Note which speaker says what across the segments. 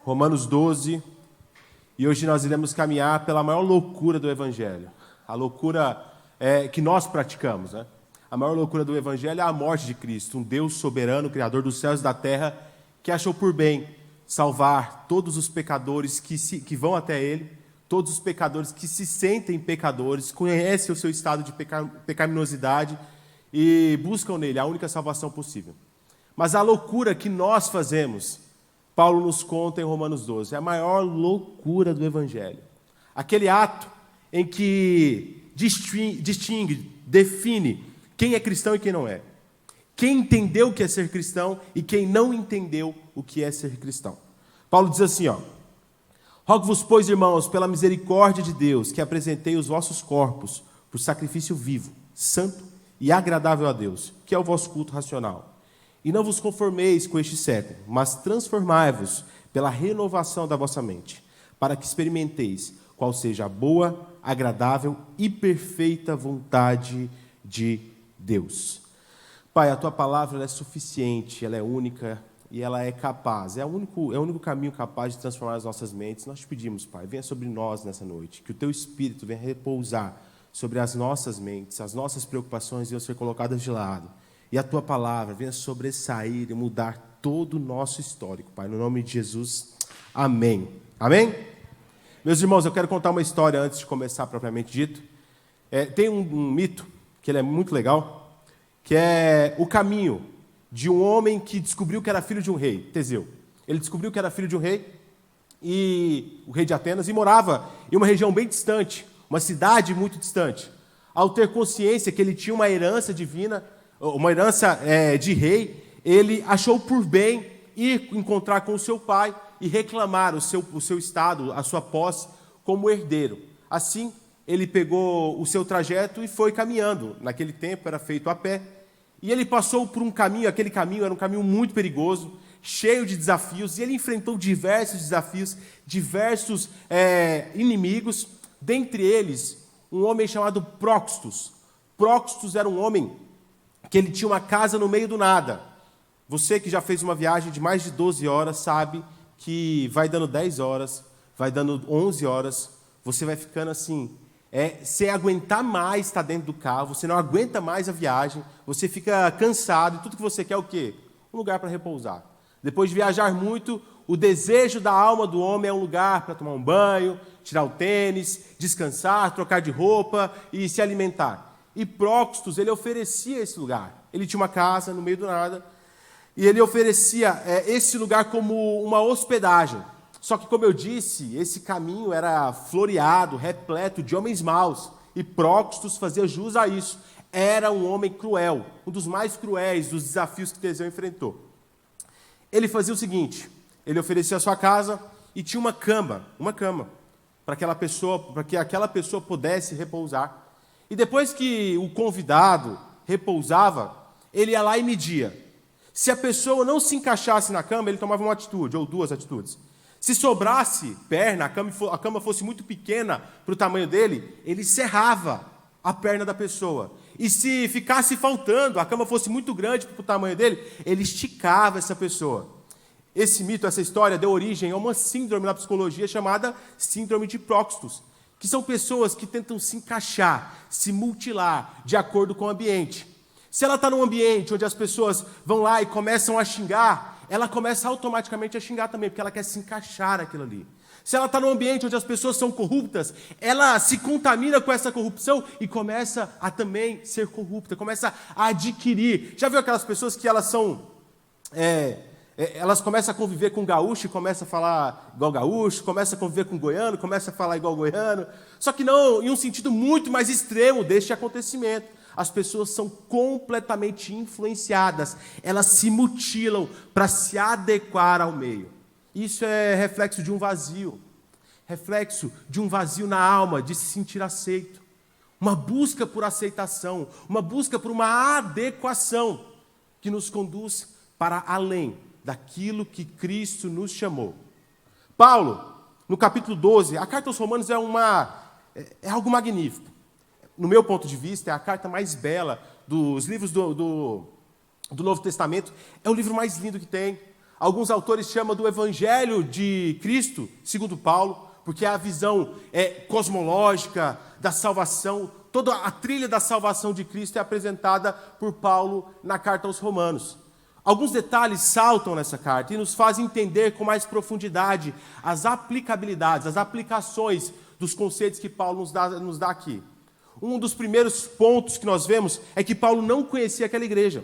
Speaker 1: Romanos 12, e hoje nós iremos caminhar pela maior loucura do Evangelho, a loucura que nós praticamos, né? A maior loucura do Evangelho é a morte de Cristo, um Deus soberano, Criador dos céus e da terra, que achou por bem salvar todos os pecadores que vão até Ele, todos os pecadores que se sentem pecadores, conhecem o seu estado de pecaminosidade e buscam nele a única salvação possível. Mas a loucura que nós fazemos, Paulo nos conta em Romanos 12, é a maior loucura do Evangelho. Aquele ato em que distingue, define quem é cristão e quem não é. Quem entendeu o que é ser cristão e quem não entendeu o que é ser cristão. Paulo diz assim, rogo-vos, pois, irmãos, pela misericórdia de Deus, que apresentei os vossos corpos por sacrifício vivo, santo e agradável a Deus, que é o vosso culto racional. E não vos conformeis com este século, mas transformai-vos pela renovação da vossa mente, para que experimenteis qual seja a boa, agradável e perfeita vontade de Deus. Pai, a Tua palavra ela é suficiente, ela é única e ela é capaz. É o único caminho capaz de transformar as nossas mentes. Nós te pedimos, Pai, venha sobre nós nessa noite, que o Teu Espírito venha repousar sobre as nossas mentes, as nossas preocupações venham ser colocadas de lado. E a Tua palavra venha sobressair e mudar todo o nosso histórico, Pai. No nome de Jesus, amém. Amém? Meus irmãos, eu quero contar uma história antes de começar propriamente dito. Tem um mito, que ele é muito legal, que é o caminho de um homem que descobriu que era filho de um rei, Teseu. Ele descobriu que era filho de um rei, o rei de Atenas, e morava em uma região bem distante, uma cidade muito distante. Ao ter consciência que ele tinha uma herança divina, uma herança de rei, ele achou por bem ir encontrar com o seu pai e reclamar o seu estado, a sua posse, como herdeiro. Assim, ele pegou o seu trajeto e foi caminhando. Naquele tempo era feito a pé. E ele passou por um caminho, aquele caminho era um caminho muito perigoso, cheio de desafios, e ele enfrentou diversos desafios, diversos inimigos, dentre eles, um homem chamado Próxtus. Próxtus era um homem que ele tinha uma casa no meio do nada. Você que já fez uma viagem de mais de 12 horas sabe que vai dando 10 horas, vai dando 11 horas, você vai ficando assim, sem aguentar mais estar dentro do carro, você não aguenta mais a viagem, você fica cansado, e tudo que você quer é o quê? Um lugar para repousar. Depois de viajar muito, o desejo da alma do homem é um lugar para tomar um banho, tirar o tênis, descansar, trocar de roupa e se alimentar. E Próxtus, ele oferecia esse lugar. Ele tinha uma casa no meio do nada, e ele oferecia esse lugar como uma hospedagem. Só que, como eu disse, esse caminho era floreado, repleto de homens maus, e Próxtus fazia jus a isso. Era um homem cruel, um dos mais cruéis dos desafios que Teseu enfrentou. Ele fazia o seguinte, ele oferecia a sua casa e tinha uma cama, para que aquela pessoa pudesse repousar. E depois que o convidado repousava, ele ia lá e media. Se a pessoa não se encaixasse na cama, ele tomava uma atitude, ou duas atitudes. Se sobrasse perna, a cama fosse muito pequena para o tamanho dele, ele serrava a perna da pessoa. E se ficasse faltando, a cama fosse muito grande para o tamanho dele, ele esticava essa pessoa. Esse mito, essa história, deu origem a uma síndrome na psicologia chamada síndrome de Próxtus, que são pessoas que tentam se encaixar, se mutilar de acordo com o ambiente. Se ela está num ambiente onde as pessoas vão lá e começam a xingar, ela começa automaticamente a xingar também, porque ela quer se encaixar naquilo ali. Se ela está num ambiente onde as pessoas são corruptas, ela se contamina com essa corrupção e começa a também ser corrupta, começa a adquirir. Já viu aquelas pessoas que elas são... elas começam a conviver com gaúcho e começam a falar igual gaúcho, começam a conviver com goiano, começam a falar igual goiano, só que não em um sentido muito mais extremo deste acontecimento. As pessoas são completamente influenciadas, elas se mutilam para se adequar ao meio. Isso é reflexo de um vazio na alma, de se sentir aceito. Uma busca por aceitação, uma busca por uma adequação que nos conduz para além daquilo que Cristo nos chamou. Paulo, no capítulo 12, a carta aos Romanos é algo magnífico. No meu ponto de vista, é a carta mais bela dos livros do Novo Testamento. É o livro mais lindo que tem. Alguns autores chamam do Evangelho de Cristo, segundo Paulo, porque é a visão cosmológica da salvação, toda a trilha da salvação de Cristo é apresentada por Paulo na carta aos Romanos. Alguns detalhes saltam nessa carta e nos fazem entender com mais profundidade as aplicabilidades, as aplicações dos conceitos que Paulo nos dá aqui. Um dos primeiros pontos que nós vemos é que Paulo não conhecia aquela igreja.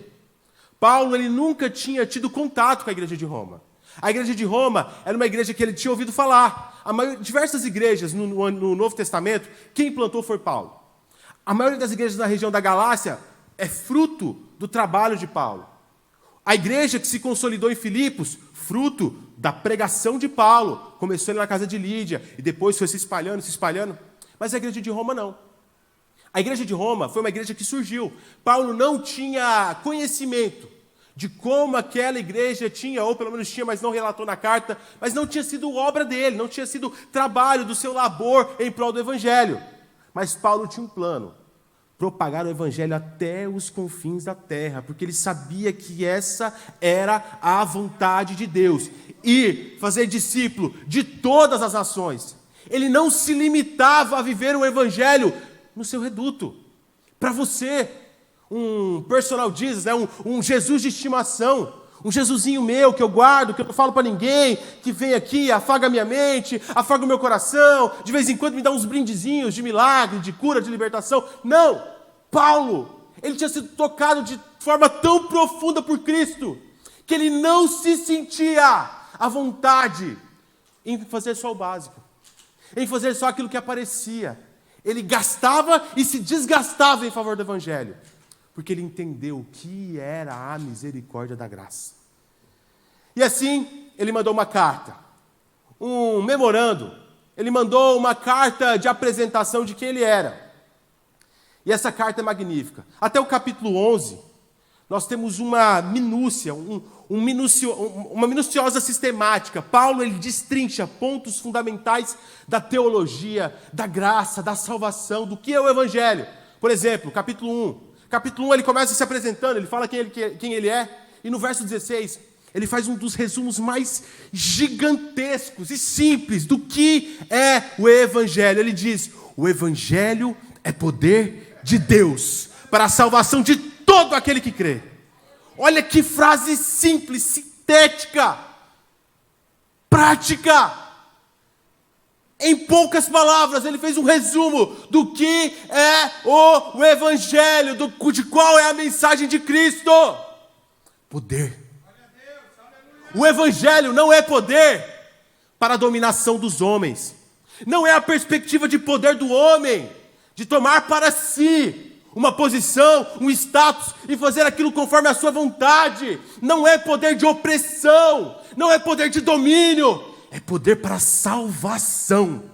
Speaker 1: Paulo ele nunca tinha tido contato com a igreja de Roma. A igreja de Roma era uma igreja que ele tinha ouvido falar. Diversas igrejas no Novo Testamento, quem implantou foi Paulo. A maioria das igrejas na região da Galácia é fruto do trabalho de Paulo. A igreja que se consolidou em Filipos, fruto da pregação de Paulo, começou ali na casa de Lídia e depois foi se espalhando. Mas a igreja de Roma não. A igreja de Roma foi uma igreja que surgiu. Paulo não tinha conhecimento de como aquela igreja tinha, ou pelo menos tinha, mas não relatou na carta, mas não tinha sido obra dele, não tinha sido trabalho do seu labor em prol do evangelho. Mas Paulo tinha um plano: propagar o evangelho até os confins da terra, porque ele sabia que essa era a vontade de Deus, e fazer discípulo de todas as nações. Ele não se limitava a viver o evangelho no seu reduto. Para você, um personal Jesus, um Jesus de estimação, um Jesusinho meu que eu guardo, que eu não falo para ninguém, que vem aqui, afaga a minha mente, afaga o meu coração, de vez em quando me dá uns brindezinhos de milagre, de cura, de libertação. Não! Paulo, ele tinha sido tocado de forma tão profunda por Cristo, que ele não se sentia à vontade em fazer só o básico, em fazer só aquilo que aparecia. Ele gastava e se desgastava em favor do evangelho, porque ele entendeu o que era a misericórdia da graça. E assim, ele mandou uma carta, um memorando, ele mandou uma carta de apresentação de quem ele era. E essa carta é magnífica. Até o capítulo 11, nós temos uma minúcia, uma minuciosa sistemática. Paulo ele destrincha pontos fundamentais da teologia, da graça, da salvação, do que é o evangelho. Por exemplo, capítulo 1. Capítulo 1 ele começa se apresentando, ele fala quem ele é, e no verso 16 ele faz um dos resumos mais gigantescos e simples do que é o evangelho. Ele diz: o evangelho é poder de Deus para a salvação de todo aquele que crê. Olha que frase simples, sintética, prática. Em poucas palavras, ele fez um resumo do que é o evangelho, de qual é a mensagem de Cristo. Poder. O evangelho não é poder para a dominação dos homens. Não é a perspectiva de poder do homem, de tomar para si uma posição, um status e fazer aquilo conforme a sua vontade. Não é poder de opressão, não é poder de domínio, é poder para salvação.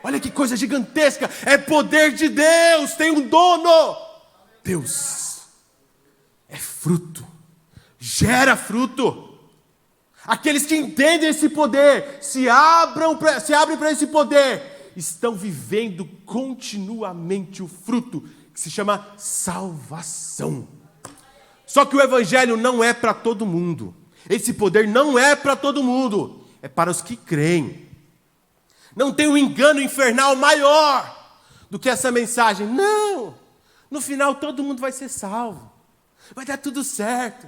Speaker 1: Olha que coisa gigantesca, é poder de Deus, tem um dono. Deus é fruto, gera fruto. Aqueles que entendem esse poder, se abrem para esse poder, estão vivendo continuamente o fruto que se chama salvação. Só que o evangelho não é para todo mundo. Esse poder não é para todo mundo, é para os que creem. Não tem um engano infernal maior do que essa mensagem. Não, no final todo mundo vai ser salvo, vai dar tudo certo.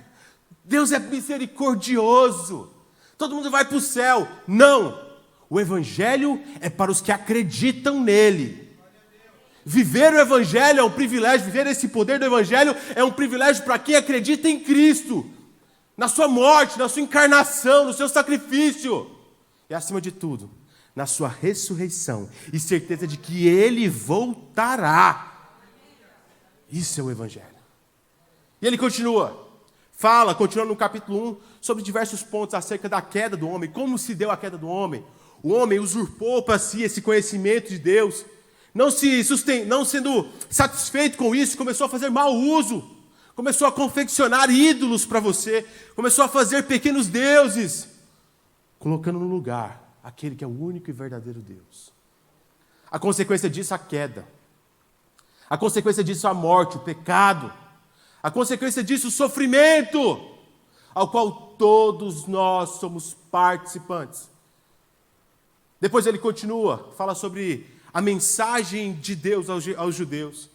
Speaker 1: Deus é misericordioso, todo mundo vai para o céu. Não, o evangelho é para os que acreditam nele. Viver o evangelho é um privilégio, viver esse poder do evangelho é um privilégio para quem acredita em Cristo, na sua morte, na sua encarnação, no seu sacrifício, e acima de tudo, na sua ressurreição e certeza de que Ele voltará. Isso é o evangelho. E ele continua, continuando no capítulo 1, sobre diversos pontos acerca da queda do homem, como se deu a queda do homem. O homem usurpou para si esse conhecimento de Deus, não sendo satisfeito com isso, começou a fazer mau uso, começou a confeccionar ídolos para você, começou a fazer pequenos deuses, colocando no lugar aquele que é o único e verdadeiro Deus. A consequência disso, a queda. A consequência disso, a morte, o pecado. A consequência disso, o sofrimento. ao qual todos nós somos participantes. Depois ele continua, fala sobre a mensagem de Deus aos judeus.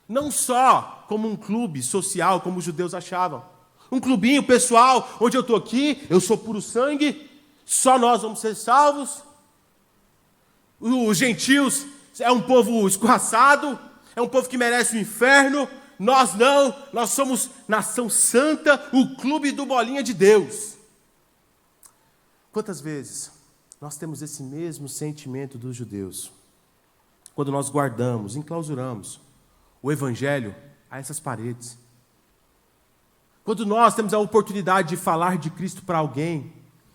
Speaker 1: Não só como um clube social, como os judeus achavam. Um clubinho pessoal, onde eu estou aqui, eu sou puro sangue, só nós vamos ser salvos. Os gentios é um povo escorraçado, é um povo que merece o inferno. Nós não, nós somos nação santa, o clube do bolinha de Deus. Quantas vezes nós temos esse mesmo sentimento dos judeus? Quando nós guardamos, enclausuramos o evangelho a essas paredes. Quando nós temos a oportunidade de falar de Cristo para alguém,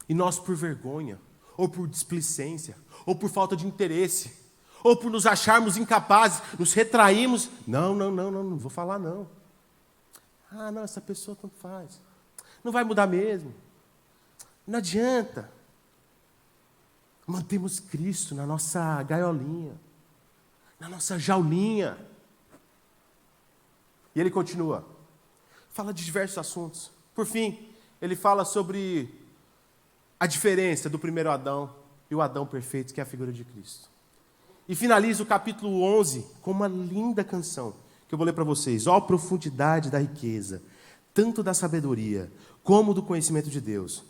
Speaker 1: e nós por vergonha, ou por displicência, ou por falta de interesse, ou por nos acharmos incapazes, nos retraímos, não vou falar não. Ah, não, essa pessoa tanto faz. Não vai mudar mesmo. Não adianta. Mantemos Cristo na nossa gaiolinha, na nossa jaulinha. E ele continua, fala de diversos assuntos. Por fim, ele fala sobre a diferença do primeiro Adão e o Adão perfeito, que é a figura de Cristo. E finaliza o capítulo 11 com uma linda canção, que eu vou ler para vocês. Ó profundidade da riqueza, tanto da sabedoria, como do conhecimento de Deus.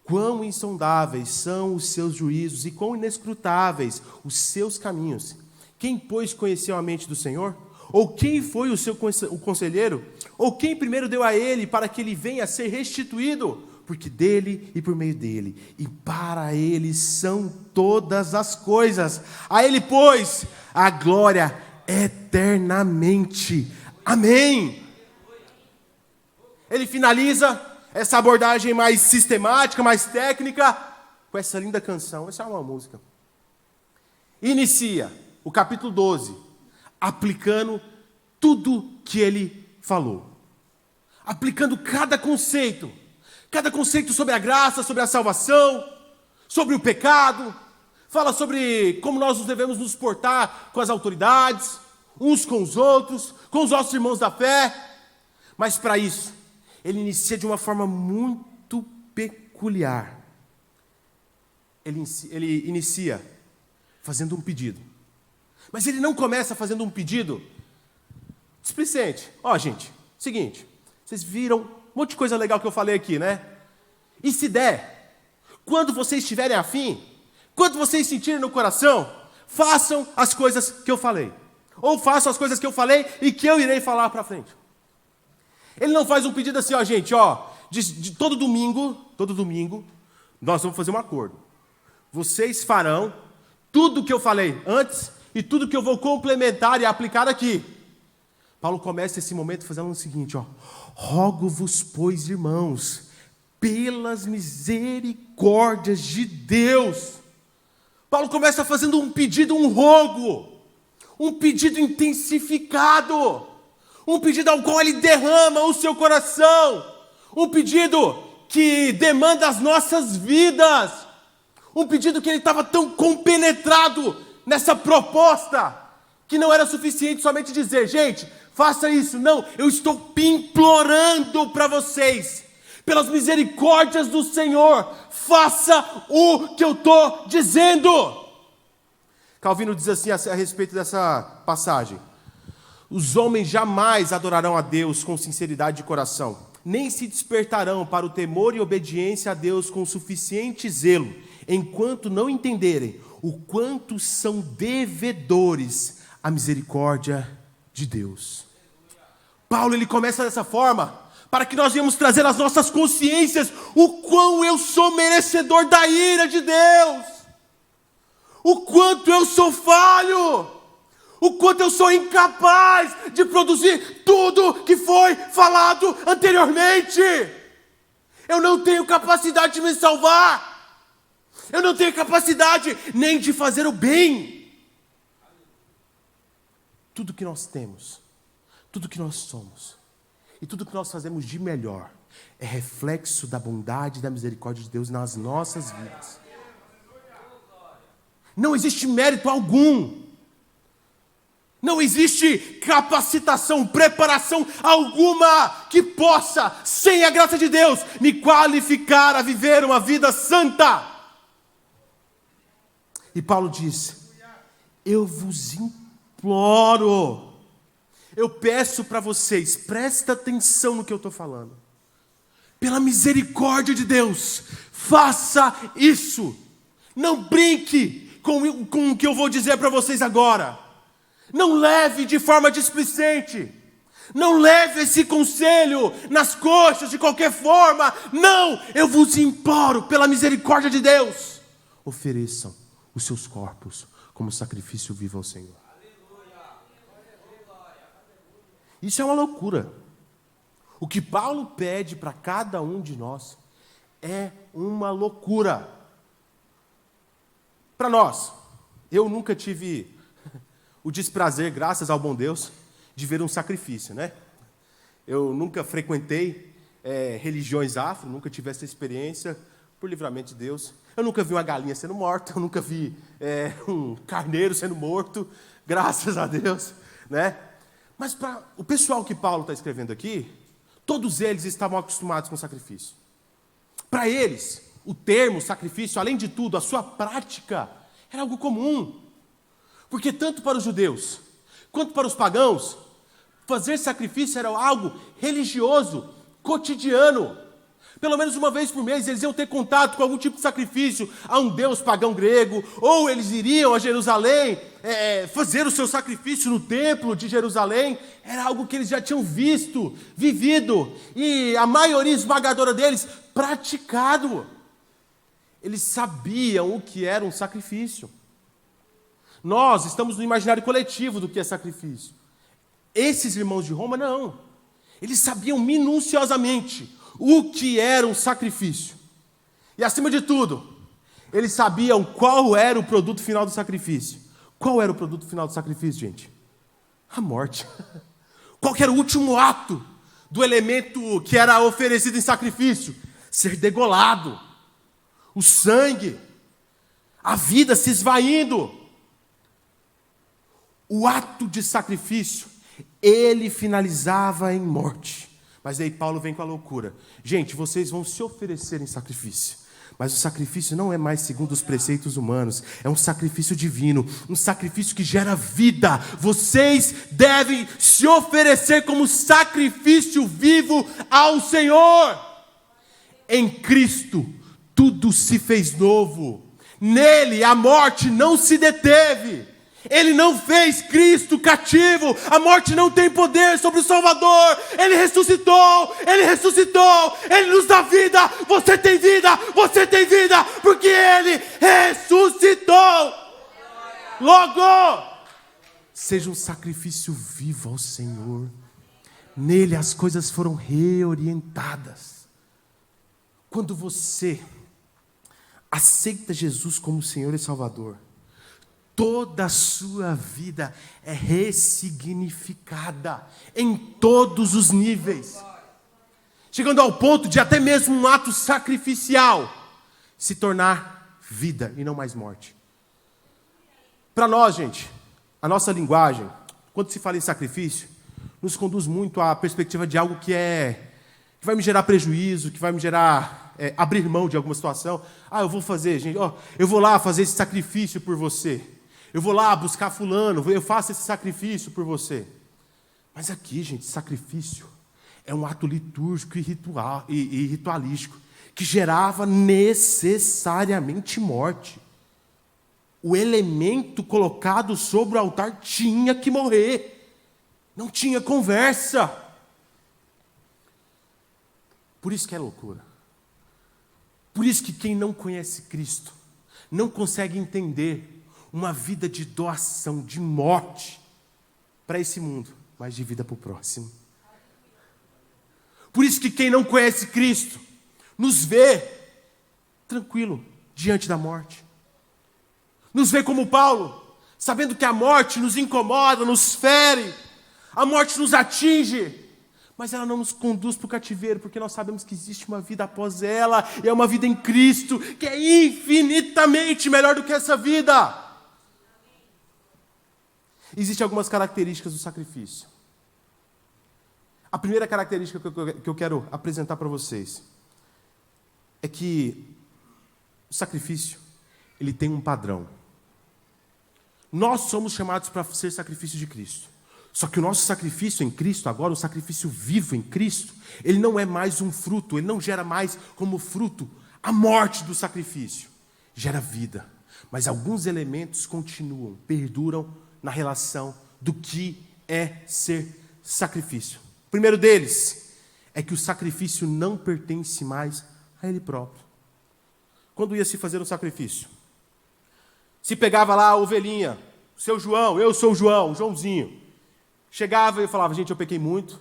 Speaker 1: Quão insondáveis são os seus juízos e quão inescrutáveis os seus caminhos. Quem, pois, conheceu a mente do Senhor? Ou quem foi o conselheiro? Ou quem primeiro deu a ele para que ele venha a ser restituído? Porque dele e por meio dele, e para ele são todas as coisas. A ele, pois, a glória eternamente. Amém. Ele finaliza essa abordagem mais sistemática, mais técnica, com essa linda canção. Essa é uma música. Inicia o capítulo 12, aplicando tudo que ele falou. Aplicando cada conceito sobre a graça, sobre a salvação, sobre o pecado. Fala sobre como nós devemos nos portar com as autoridades, uns com os outros, com os nossos irmãos da fé. Mas para isso, ele inicia de uma forma muito peculiar. Ele inicia fazendo um pedido. Mas ele não começa fazendo um pedido displicente. Ó, gente, seguinte, vocês viram um monte de coisa legal que eu falei aqui, né? E se der, quando vocês estiverem afim, quando vocês sentirem no coração, façam as coisas que eu falei. Ou façam as coisas que eu falei e que eu irei falar para frente. Ele não faz um pedido assim, ó, gente, ó, de todo domingo, nós vamos fazer um acordo. Vocês farão tudo o que eu falei antes e tudo que eu vou complementar e aplicar aqui. Paulo começa esse momento fazendo o seguinte, ó. Rogo-vos, pois, irmãos, pelas misericórdias de Deus. Paulo começa fazendo um pedido, um rogo, um pedido intensificado, um pedido ao qual ele derrama o seu coração, um pedido que demanda as nossas vidas, um pedido que ele estava tão compenetrado nessa proposta, que não era suficiente somente dizer, gente, faça isso. Não, eu estou implorando para vocês, pelas misericórdias do Senhor, faça o que eu estou dizendo. Calvino diz assim a respeito dessa passagem: os homens jamais adorarão a Deus com sinceridade de coração, nem se despertarão para o temor e obediência a Deus com suficiente zelo, enquanto não entenderem o quanto são devedores à misericórdia de Deus. Paulo, ele começa dessa forma, para que nós venhamos trazer às nossas consciências o quão eu sou merecedor da ira de Deus, o quanto eu sou falho, o quanto eu sou incapaz de produzir tudo que foi falado anteriormente. Eu não tenho capacidade de me salvar, eu não tenho capacidade nem de fazer o bem. Tudo que nós temos, tudo que nós somos e tudo que nós fazemos de melhor é reflexo da bondade e da misericórdia de Deus nas nossas vidas. Não existe mérito algum. Não existe capacitação, preparação alguma que possa, sem a graça de Deus, me qualificar a viver uma vida santa. E Paulo diz: eu vos imploro, eu peço para vocês, presta atenção no que eu estou falando. Pela misericórdia de Deus, faça isso. Não brinque com o que eu vou dizer para vocês agora. Não leve de forma displicente. Não leve esse conselho nas coxas de qualquer forma. Não, eu vos imploro, pela misericórdia de Deus, ofereçam os seus corpos como sacrifício vivo ao Senhor. Isso é uma loucura. O que Paulo pede para cada um de nós é uma loucura. Para nós, eu nunca tive o desprazer, graças ao bom Deus, de ver um sacrifício, né? Eu nunca frequentei religiões afro, nunca tive essa experiência, por livramento de Deus. Eu nunca vi uma galinha sendo morta, eu nunca vi um carneiro sendo morto, graças a Deus, né? Mas para o pessoal que Paulo está escrevendo aqui, todos eles estavam acostumados com sacrifício. Para eles, o termo sacrifício, além de tudo, a sua prática, era algo comum. Porque tanto para os judeus, quanto para os pagãos, fazer sacrifício era algo religioso, cotidiano. Pelo menos uma vez por mês eles iam ter contato com algum tipo de sacrifício a um deus pagão grego, ou eles iriam a Jerusalém fazer o seu sacrifício no templo de Jerusalém. Era algo que eles já tinham visto, vivido, e a maioria esmagadora deles praticado. Eles sabiam o que era um sacrifício. Nós estamos no imaginário coletivo do que é sacrifício. Esses irmãos de Roma, não. Eles sabiam minuciosamente o que era um sacrifício. E, acima de tudo, eles sabiam qual era o produto final do sacrifício. Qual era o produto final do sacrifício, gente? A morte. Qual que era o último ato do elemento que era oferecido em sacrifício? Ser degolado. O sangue. A vida se esvaindo. O ato de sacrifício, ele finalizava em morte. Mas aí Paulo vem com a loucura. Gente, vocês vão se oferecer em sacrifício. Mas o sacrifício não é mais segundo os preceitos humanos. É um sacrifício divino. Um sacrifício que gera vida. Vocês devem se oferecer como sacrifício vivo ao Senhor. Em Cristo, tudo se fez novo. Nele, a morte não se deteve. Ele não fez Cristo cativo. A morte não tem poder sobre o Salvador. Ele ressuscitou. Ele ressuscitou. Ele nos dá vida. Você tem vida. Você tem vida. Porque Ele ressuscitou. Logo, seja um sacrifício vivo ao Senhor. Nele as coisas foram reorientadas. Quando você aceita Jesus como Senhor e Salvador, toda a sua vida é ressignificada em todos os níveis, chegando ao ponto de até mesmo um ato sacrificial se tornar vida e não mais morte. Para nós, gente, a nossa linguagem, quando se fala em sacrifício, nos conduz muito à perspectiva de algo que vai me gerar prejuízo, que vai me gerar abrir mão de alguma situação. Eu vou fazer, gente, eu vou lá fazer esse sacrifício por você. Eu vou lá buscar fulano, eu faço esse sacrifício por você. Mas aqui, gente, sacrifício é um ato litúrgico e ritualístico que gerava necessariamente morte. O elemento colocado sobre o altar tinha que morrer. Não tinha conversa. Por isso que é loucura. Por isso que quem não conhece Cristo não consegue entender uma vida de doação, de morte para esse mundo, mas de vida para o próximo. Por isso que quem não conhece Cristo nos vê tranquilo diante da morte. Nos vê como Paulo, sabendo que a morte nos incomoda, nos fere, a morte nos atinge, mas ela não nos conduz para o cativeiro, porque nós sabemos que existe uma vida após ela, e é uma vida em Cristo, que é infinitamente melhor do que essa vida. Existem algumas características do sacrifício. A primeira característica que eu quero apresentar para vocês é que o sacrifício, ele tem um padrão. Nós somos chamados para ser sacrifício de Cristo. Só que o nosso sacrifício em Cristo, agora o sacrifício vivo em Cristo, ele não é mais um fruto, ele não gera mais como fruto a morte do sacrifício. Gera vida. Mas alguns elementos continuam, perduram na relação do que é ser sacrifício. O primeiro deles é que o sacrifício não pertence mais a ele próprio. Quando ia se fazer um sacrifício, se pegava lá a ovelhinha, seu João, eu sou o João, o Joãozinho. Chegava e falava, gente, eu pequei muito,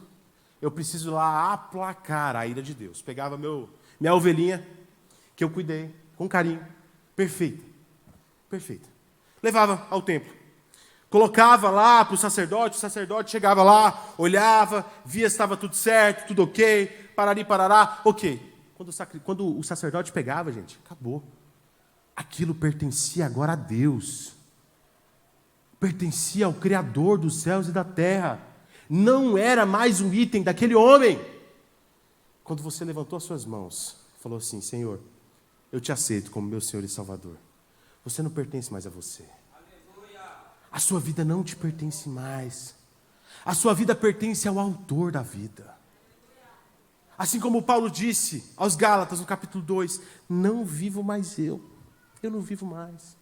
Speaker 1: eu preciso lá aplacar a ira de Deus. Pegava minha ovelhinha, que eu cuidei, com carinho, perfeita. Levava ao templo. Colocava lá para o sacerdote chegava lá, olhava, via se estava tudo certo, tudo ok, parari, parará, ok. Quando o sacerdote pegava, gente, acabou. Aquilo pertencia agora a Deus. Pertencia ao Criador dos céus e da terra. Não era mais um item daquele homem. Quando você levantou as suas mãos, falou assim, Senhor, eu te aceito como meu Senhor e Salvador. Você não pertence mais a você. A sua vida não te pertence mais. A sua vida pertence ao autor da vida. Assim como Paulo disse aos Gálatas, no capítulo 2, não vivo mais eu não vivo mais.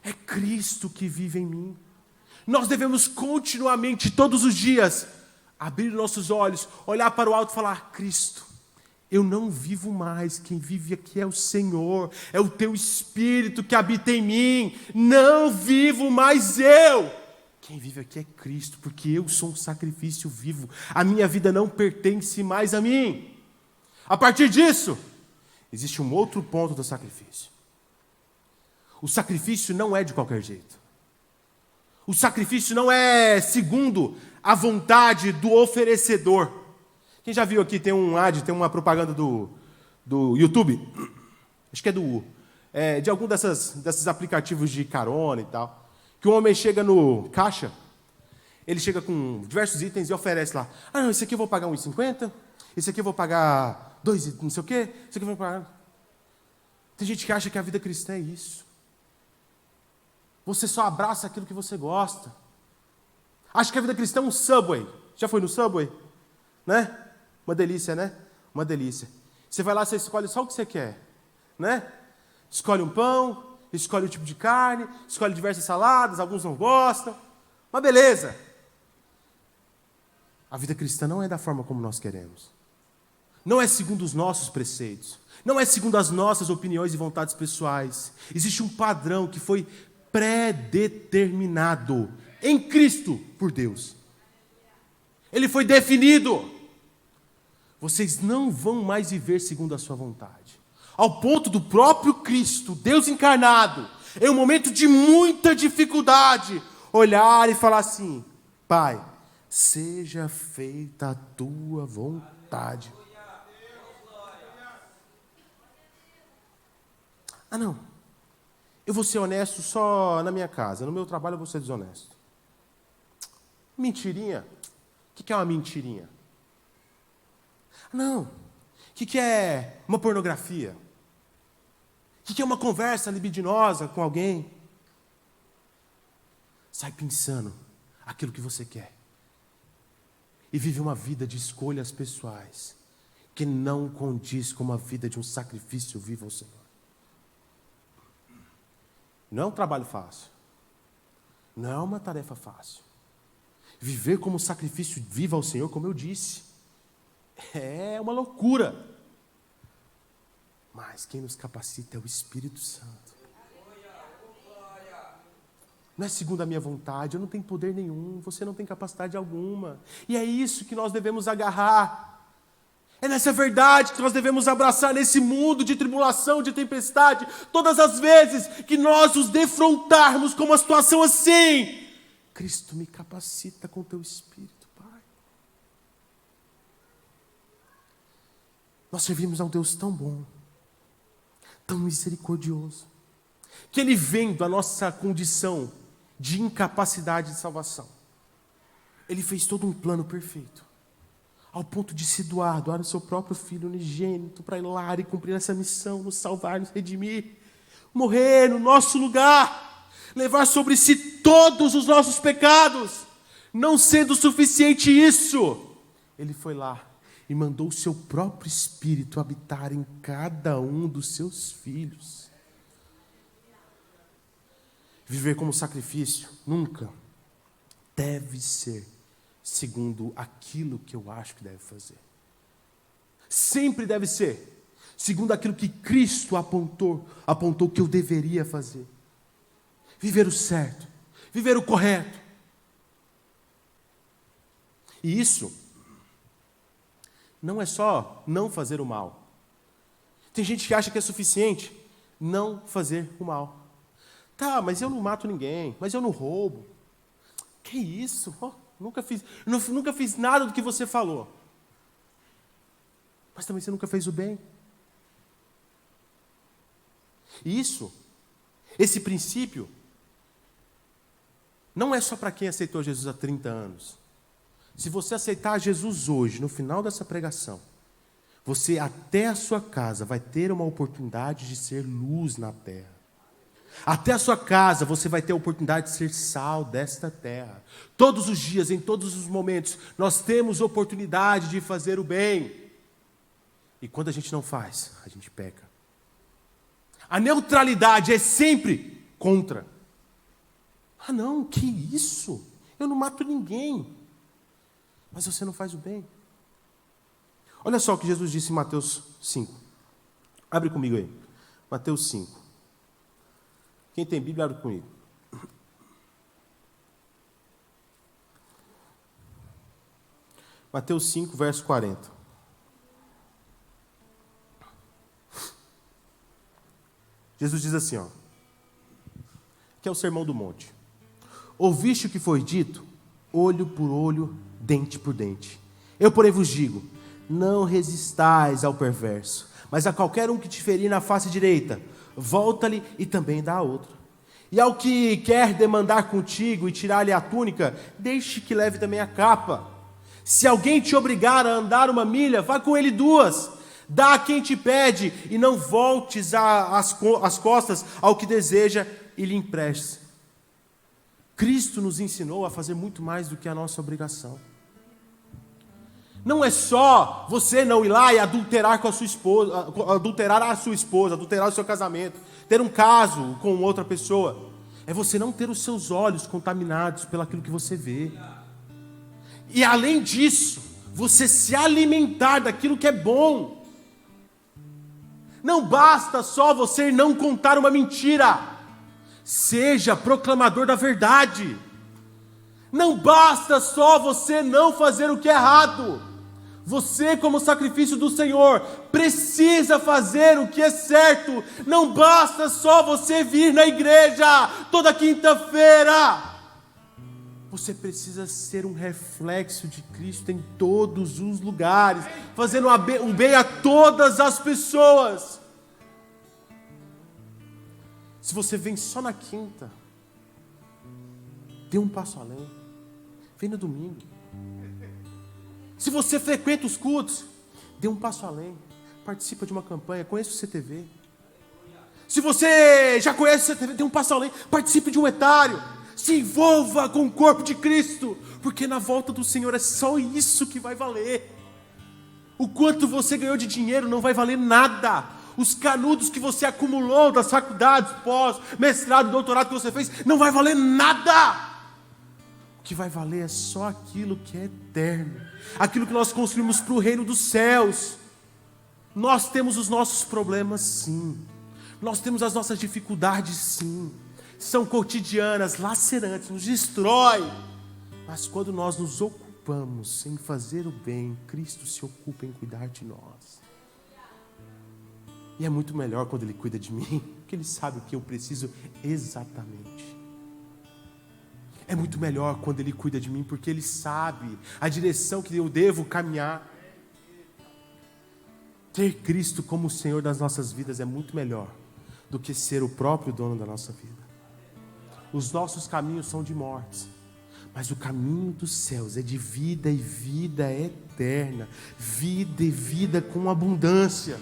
Speaker 1: É Cristo que vive em mim. Nós devemos continuamente, todos os dias, abrir nossos olhos, olhar para o alto e falar, Cristo, eu não vivo mais, quem vive aqui é o Senhor, é o teu Espírito que habita em mim, não vivo mais eu. Quem vive aqui é Cristo, porque eu sou um sacrifício vivo, a minha vida não pertence mais a mim. A partir disso, existe um outro ponto do sacrifício. O sacrifício não é de qualquer jeito. O sacrifício não é segundo a vontade do oferecedor. Quem já viu aqui, tem uma propaganda do YouTube, acho que é de algum desses aplicativos de carona e tal, que um homem chega no caixa, ele chega com diversos itens e oferece lá, não, esse aqui eu vou pagar R$1,50, esse aqui eu vou pagar 2, não sei o quê, esse aqui eu vou pagar... Tem gente que acha que a vida cristã é isso. Você só abraça aquilo que você gosta. Acha que a vida cristã é um Subway. Já foi no Subway? Né? Uma delícia, né? Uma delícia. Você vai lá, você escolhe só o que você quer. Né? Escolhe um pão, escolhe o tipo de carne, escolhe diversas saladas, alguns não gostam. Mas beleza. A vida cristã não é da forma como nós queremos. Não é segundo os nossos preceitos. Não é segundo as nossas opiniões e vontades pessoais. Existe um padrão que foi predeterminado em Cristo por Deus. Ele foi definido. Vocês não vão mais viver segundo a sua vontade. Ao ponto do próprio Cristo, Deus encarnado, em um momento de muita dificuldade, olhar e falar assim, Pai, seja feita a tua vontade. Não. Eu vou ser honesto só na minha casa. No meu trabalho eu vou ser desonesto. Mentirinha? O que é uma mentirinha? Não. O que é uma pornografia? O que é uma conversa libidinosa com alguém? Sai pensando aquilo que você quer. E vive uma vida de escolhas pessoais que não condiz com uma vida de um sacrifício vivo ao Senhor. Não é um trabalho fácil. Não é uma tarefa fácil. Viver como sacrifício vivo ao Senhor, como eu disse, é uma loucura. Mas quem nos capacita é o Espírito Santo. Não é segundo a minha vontade, eu não tenho poder nenhum, você não tem capacidade alguma. E é isso que nós devemos agarrar. É nessa verdade que nós devemos abraçar nesse mundo de tribulação, de tempestade, todas as vezes que nós nos defrontarmos com uma situação assim. Cristo me capacita com teu Espírito, Pai. Nós servimos a um Deus tão bom, tão misericordioso, que Ele vendo a nossa condição de incapacidade de salvação. Ele fez todo um plano perfeito, ao ponto de se doar o seu próprio Filho unigênito para ir lá e cumprir essa missão, nos salvar, nos redimir, morrer no nosso lugar, levar sobre si todos os nossos pecados. Não sendo suficiente isso, Ele foi lá e mandou o seu próprio Espírito habitar em cada um dos seus filhos. Viver como sacrifício nunca deve ser segundo aquilo que eu acho que deve fazer. Sempre deve ser segundo aquilo que Cristo apontou que eu deveria fazer. Viver o certo, viver o correto. E isso não é só não fazer o mal. Tem gente que acha que é suficiente não fazer o mal. Tá, mas eu não mato ninguém, mas eu não roubo. Que isso? Nunca fiz nada do que você falou. Mas também você nunca fez o bem. E esse princípio, não é só para quem aceitou Jesus há 30 anos. Se você aceitar Jesus hoje, no final dessa pregação, você até a sua casa vai ter uma oportunidade de ser luz na terra. Até a sua casa você vai ter a oportunidade de ser sal desta terra. Todos os dias, em todos os momentos, nós temos oportunidade de fazer o bem. E quando a gente não faz, a gente peca. A neutralidade é sempre contra. Ah não, que isso? Eu não mato ninguém. Mas você não faz o bem. Olha só o que Jesus disse em Mateus 5. Abre comigo aí. Mateus 5. Quem tem Bíblia, abre comigo. Mateus 5, verso 40. Jesus diz assim, que é o Sermão do Monte. Ouviste o que foi dito? Olho por olho, dente por dente. Eu, porém, vos digo, não resistais ao perverso, mas a qualquer um que te ferir na face direita, volta-lhe e também dá a outra. E ao que quer demandar contigo e tirar-lhe a túnica, deixe que leve também a capa. Se alguém te obrigar a andar 1 milha, vá com ele 2. Dá a quem te pede e não voltes as costas ao que deseja e lhe emprestes. Cristo nos ensinou a fazer muito mais do que a nossa obrigação. Não é só você não ir lá e adulterar com a sua esposa, adulterar o seu casamento, ter um caso com outra pessoa. É você não ter os seus olhos contaminados pelaquilo que você vê. E além disso, você se alimentar daquilo que é bom. Não basta só você não contar uma mentira. Seja proclamador da verdade. Não basta só você não fazer o que é errado. Você, como sacrifício do Senhor, precisa fazer o que é certo. Não basta só você vir na igreja toda quinta-feira. Você precisa ser um reflexo de Cristo em todos os lugares, fazendo o bem a todas as pessoas. Se você vem só na quinta, dê um passo além. Vem no domingo. Se você frequenta os cultos, dê um passo além. Participa de uma campanha, conheça o CTV. Se você já conhece o CTV, dê um passo além. Participe de um etário. Se envolva com o corpo de Cristo. Porque na volta do Senhor é só isso que vai valer. O quanto você ganhou de dinheiro não vai valer nada. Os canudos que você acumulou das faculdades, pós, mestrado, doutorado que você fez, não vai valer nada. O que vai valer é só aquilo que é eterno. Aquilo que nós construímos para o reino dos céus. Nós temos os nossos problemas, sim. Nós temos as nossas dificuldades, sim. São cotidianas, lacerantes, nos destrói. Mas quando nós nos ocupamos em fazer o bem, Cristo se ocupa em cuidar de nós. E é muito melhor quando Ele cuida de mim, porque Ele sabe o que eu preciso exatamente. É muito melhor quando Ele cuida de mim, porque Ele sabe a direção que eu devo caminhar. Ter Cristo como o Senhor das nossas vidas é muito melhor do que ser o próprio dono da nossa vida. os nossos caminhos são de morte, mas o caminho dos céus é de vida e vida eterna, vida e vida com abundância.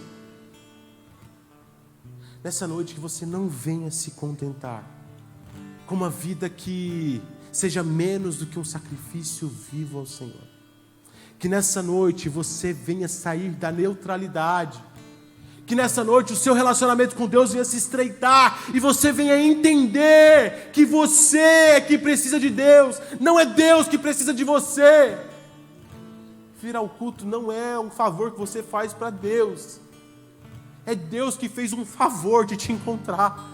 Speaker 1: Nessa noite que você não venha se contentar com uma vida que seja menos do que um sacrifício vivo ao Senhor. Que nessa noite você venha sair da neutralidade. Que nessa noite o seu relacionamento com Deus venha se estreitar e você venha entender que você é que precisa de Deus, não é Deus que precisa de você. Vir ao culto não é um favor que você faz para Deus. É Deus que fez um favor de te encontrar.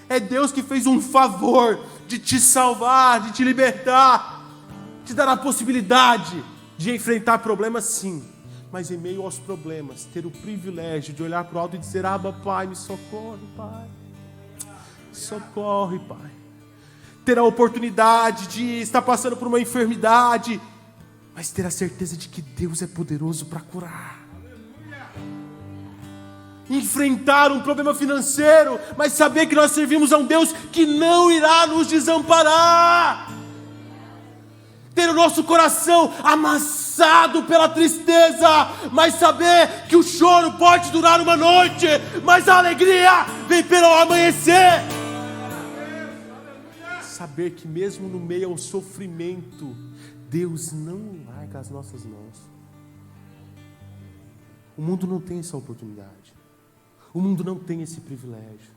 Speaker 1: É Deus que fez um favor de te salvar, de te libertar, te dar a possibilidade de enfrentar problemas, sim, mas em meio aos problemas, ter o privilégio de olhar para o alto e dizer: Abba, Pai, me socorre, Pai. Socorre, Pai. Ter a oportunidade de estar passando por uma enfermidade, mas ter a certeza de que Deus é poderoso para curar. Enfrentar um problema financeiro, mas saber que nós servimos a um Deus que não irá nos desamparar. Ter o nosso coração amassado pela tristeza, mas saber que o choro pode durar uma noite, mas a alegria vem pelo amanhecer. Saber que mesmo no meio ao sofrimento, Deus não larga as nossas mãos. O mundo não tem essa oportunidade. O mundo não tem esse privilégio.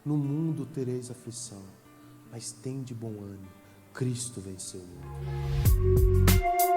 Speaker 1: No mundo tereis aflição, mas tende bom ânimo. Cristo venceu o mundo.